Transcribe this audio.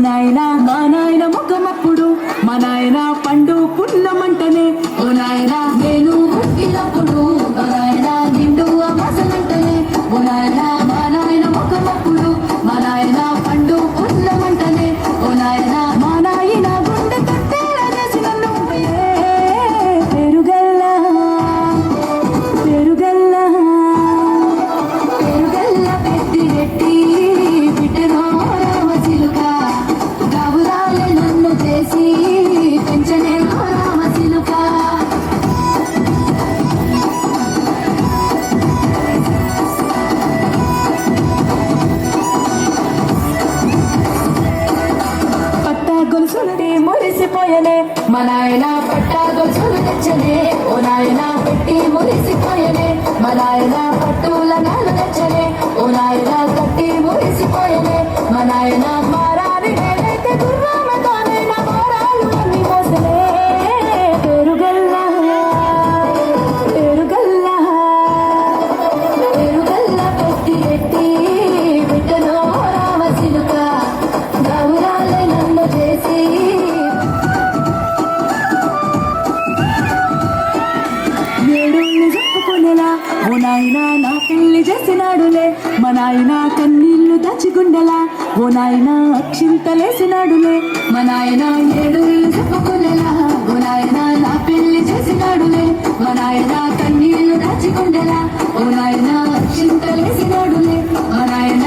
నాయనా మా నాయన ముఖమప్పుడు మా నాయన పండు పున్నమంటనే ఓ నాయనా నేను పుట్టినప్పుడు మా నాయన నిండు అమాసలంటనే ఓ నాయనా మా నాయన ముఖమప్పుడు మా నాయన పండు పున్నమంటనే ఓ నాయనా మా నాయన గుండె కట్టేలా చేసిన నువ్వే పెరుగల్లా పెరుగల్లా పెరుగల్లా పెట్టి రెట్టి బిడ్డనో రామచిలుక గావురాలే నన్ను చేసి పెంచనే రామచిలుక పట్టా గొలుసుండి మురిసిపోయనే మా నాయన పట్టా గొలుసులు తెచ్చనే ఓ నాయన పెట్టి మురిసిపోయనే మా నాయన పట్టుల నాలు తెచ్చనే ఓ నాయన కట్టి మురిసిపోయనే మా నాయన మారాలి నేనైతే గుర్రామతోనైనా మారాలు అన్ని మోసలే పెరుగల్లా పెరుగల్లా పెరుగల్లా పెట్టి ఎట్టి బిడ్డనో రామచిలుక గౌరాలే నన్ను చేసి ఏడుని చెప్పుకునేలా ఓ నాయన నా పెళ్లి చేసినాడులే మా నాయన కన్నీళ్లు దాచిగుండెలా ఓ నాయన అక్షింతలేసినాడులే మా నాయన ఏడుని చెప్పుకునేలా ఓ నాయన నా పెళ్లి చేసినాడులే మా నాయన కన్నీళ్లు దాచిగుండెలా ఓ నాయన అక్షింతలేసినాడులే మా నాయన